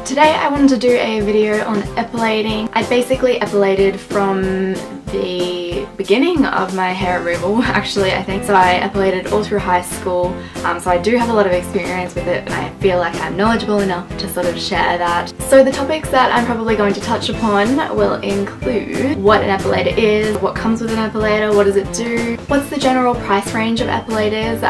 Today I wanted to do a video on epilating. I basically epilated from the beginning of my hair removal, actually, I think. So I epilated all through high school, so I do have a lot of experience with it, and I feel like I'm knowledgeable enough to sort of share that. So the topics that I'm probably going to touch upon will include what an epilator is, what comes with an epilator, what does it do, what's the general price range of epilators,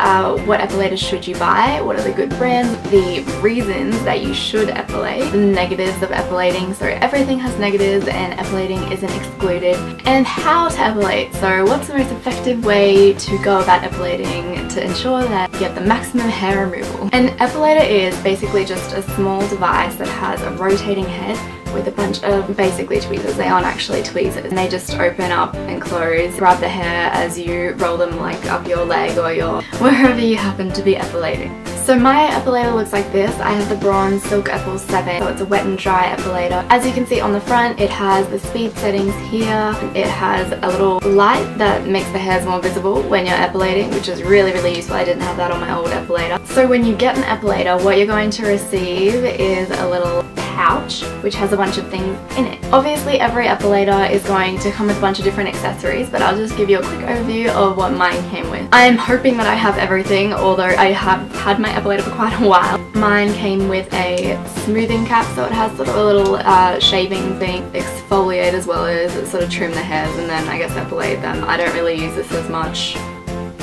what epilators should you buy, what are the good brands, the reasons that you should epilate, the negatives of epilating, so everything has negatives and epilating isn't excluded, and how to epilate. So what's the most effective way to go about epilating to ensure that you get the maximum hair removal. An epilator is basically just a small device that has a rotating head with a bunch of basically tweezers. They aren't actually tweezers, and they just open up and close, grab the hair as you roll them like up your leg or wherever you happen to be epilating. So my epilator looks like this. I have the Braun Silk Epil 7, so it's a wet and dry epilator. As you can see on the front, it has the speed settings here. It has a little light that makes the hairs more visible when you're epilating, which is really useful. I didn't have that on my old epilator. So when you get an epilator, what you're going to receive is a little pouch which has a bunch of things in it. Obviously every epilator is going to come with a bunch of different accessories, but I'll just give you a quick overview of what mine came with. I'm hoping that I have everything, although I have had my epilator for quite a while. Mine came with a smoothing cap, so it has sort of a little shaving thing, exfoliate as well as sort of trim the hairs and then I guess epilate them. I don't really use this as much.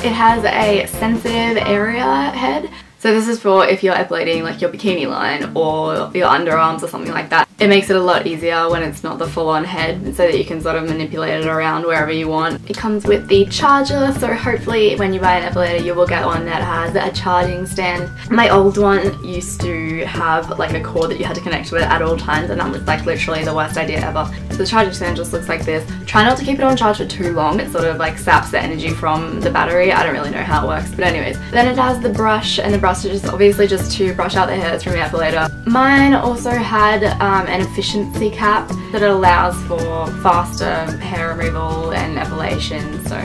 It has a sensitive area head. So this is for if you're epilating like your bikini line or your underarms or something like that. It makes it a lot easier when it's not the full-on head, so that you can sort of manipulate it around wherever you want. It comes with the charger, so hopefully when you buy an epilator you will get one that has a charging stand. My old one used to have like a cord that you had to connect with at all times, and that was like literally the worst idea ever. So the charging stand just looks like this. Try not to keep it on charge for too long. It sort of like saps the energy from the battery. I don't really know how it works, but anyways. Then it has the brush, and the brush is obviously just to brush out the hairs from your epilator. Mine also had an efficiency cap that allows for faster hair removal and epilation. So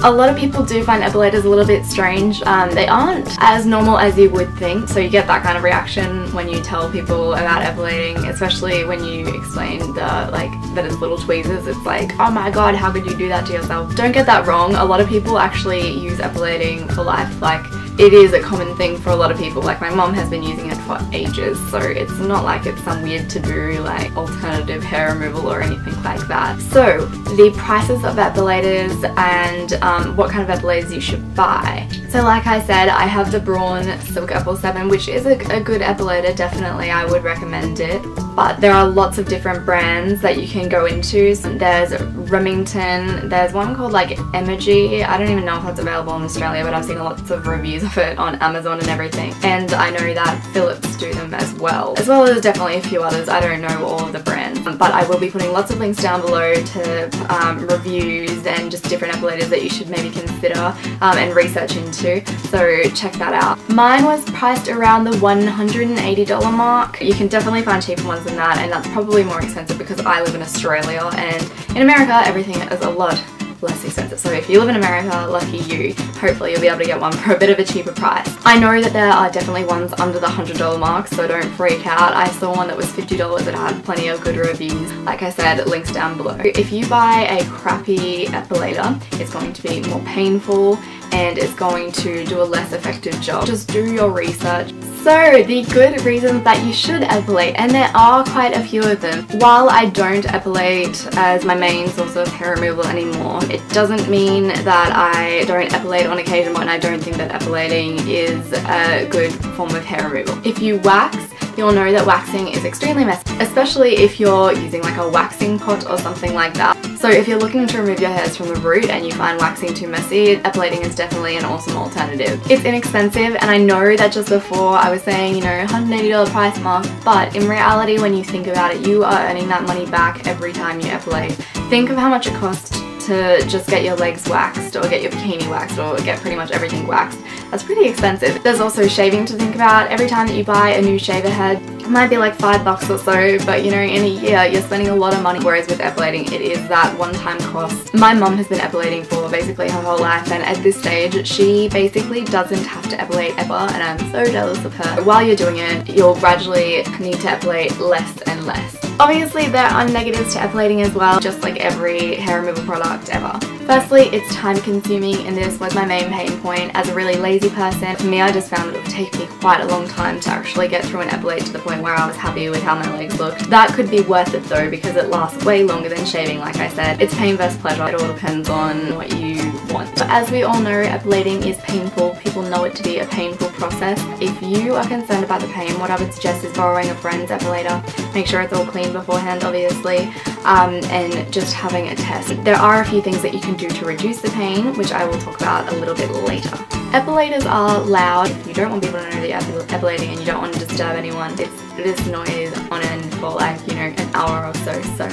a lot of people do find epilators a little bit strange. They aren't as normal as you would think, so you get that kind of reaction when you tell people about epilating, especially when you explain that it's little tweezers. It's like, oh my god, how could you do that to yourself? Don't get that wrong. A lot of people actually use epilating for life. Like, it is a common thing for a lot of people. Like, my mom has been using it for ages, so it's not like it's some weird taboo like alternative hair removal or anything like that. So the prices of epilators and what kind of epilators you should buy. So like I said, I have the Braun Silk Epil 7, which is a good epilator. Definitely I would recommend it, but there are lots of different brands that you can go into. So there's Remington, there's one called like Emagine. I don't even know if that's available in Australia, but I've seen lots of reviews of it on Amazon and everything, and I know that Philips do them as well as definitely a few others. I don't know all of the brands, but I will be putting lots of links down below to reviews and just different epilators that you should maybe consider and research into, so check that out. Mine was priced around the $180 mark. You can definitely find cheaper ones than that, and that's probably more expensive because I live in Australia, and in America everything is a lot less expensive. So if you live in America, lucky you. Hopefully you'll be able to get one for a bit of a cheaper price. I know that there are definitely ones under the $100 mark, so don't freak out. I saw one that was $50 that had plenty of good reviews. Like I said, links down below. If you buy a crappy epilator, it's going to be more painful and it's going to do a less effective job. Just do your research. So the good reasons that you should epilate, and there are quite a few of them. While I don't epilate as my main source of hair removal anymore, it doesn't mean that I don't epilate on occasion when I don't think that epilating is a good form of hair removal. If you wax, you'll know that waxing is extremely messy, especially if you're using like a waxing pot or something like that. So if you're looking to remove your hairs from the root and you find waxing too messy, epilating is definitely an awesome alternative. It's inexpensive, and I know that just before I was saying, you know, $180 price mark, but in reality when you think about it, you are earning that money back every time you epilate. Think of how much it costs to just get your legs waxed or get your bikini waxed or get pretty much everything waxed. That's pretty expensive. There's also shaving to think about. Every time that you buy a new shaver head, It might be like $5 or so, but you know, in a year you're spending a lot of money, whereas with epilating it is that one-time cost. My mum has been epilating for basically her whole life, and at this stage she basically doesn't have to epilate ever, and I'm so jealous of her. While you're doing it, you'll gradually need to epilate less and less. Obviously there are negatives to epilating as well, just like every hair removal product ever. Firstly, it's time consuming, and this was my main pain point as a really lazy person. For me, I just found it would take me quite a long time to actually get through an epilate to the point where I was happy with how my legs looked. That could be worth it though, because it lasts way longer than shaving, like I said. It's pain versus pleasure. It all depends on what you want. But as we all know, epilating is painful. People know it to be a painful process. If you are concerned about the pain, what I would suggest is borrowing a friend's epilator. Make sure it's all clean beforehand, obviously, and just having a test. There are a few things that you can do to reduce the pain, which I will talk about a little bit later. Epilators are loud. If you don't want people to know that you're epilating and you don't want to disturb anyone, it is noise on end for like, you know, an hour or so.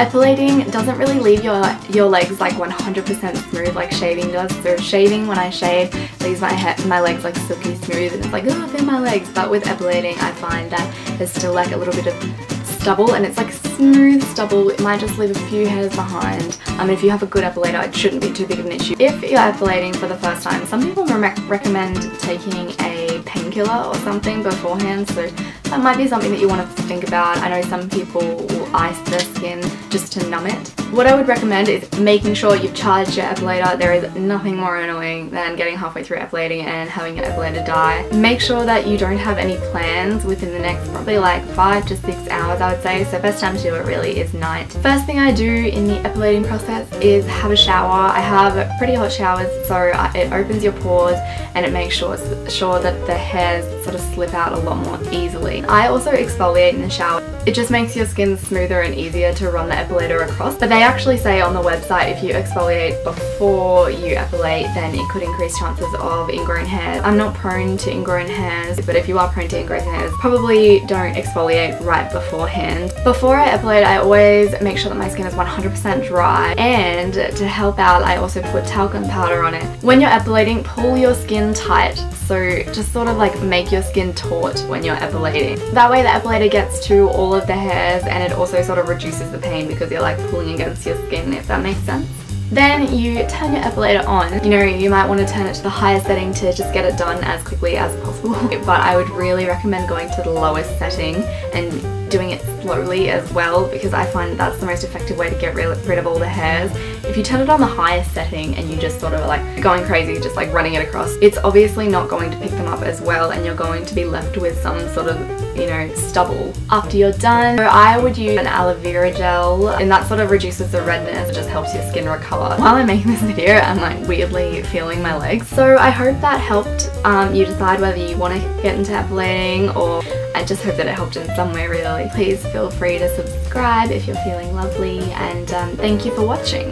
Epilating doesn't really leave your legs like 100% smooth like shaving does. So shaving, when I shave, leaves my legs like silky smooth, and it's like, oh, feel my legs. But with epilating, I find that there's still like a little bit of stubble, and it's like smooth stubble. It might just leave a few hairs behind. If you have a good epilator, it shouldn't be too big of an issue. If you're epilating for the first time, some people recommend taking a painkiller or something beforehand, so that might be something that you want to think about. I know some people will ice their skin just to numb it. What I would recommend is making sure you've charged your epilator. There is nothing more annoying than getting halfway through epilating and having your epilator die. Make sure that you don't have any plans within the next probably like 5 to 6 hours, I would say. So best time to do it really is night. First thing I do in the epilating process is have a shower. I have pretty hot showers, so it opens your pores and it makes sure that the hairs sort of slip out a lot more easily. I also exfoliate in the shower. It just makes your skin smoother and easier to run the epilator across. But they actually say on the website if you exfoliate before you epilate, then it could increase chances of ingrown hairs. I'm not prone to ingrown hairs, but if you are prone to ingrown hairs, probably don't exfoliate right beforehand. Before I epilate, I always make sure that my skin is 100% dry, and to help out, I also put talcum powder on it. When you're epilating, pull your skin tight. So just sort of like make your skin taut when you're epilating. That way the epilator gets to all of the hairs, and it also sort of reduces the pain because you're like pulling against your skin, if that makes sense. Then you turn your epilator on. You know, you might want to turn it to the highest setting to just get it done as quickly as possible. But I would really recommend going to the lowest setting and doing it slowly as well, because I find that's the most effective way to get rid of all the hairs. If you turn it on the highest setting and you just sort of like going crazy, just like running it across, it's obviously not going to pick them up as well, and you're going to be left with some sort of, you know, stubble after you're done. So I would use an aloe vera gel, and that sort of reduces the redness. It just helps your skin recover. While I'm making this video, I'm like weirdly feeling my legs. So I hope that helped you decide whether you want to get into epilating, or I just hope that it helped in some way really. Please feel free to subscribe if you're feeling lovely, and thank you for watching.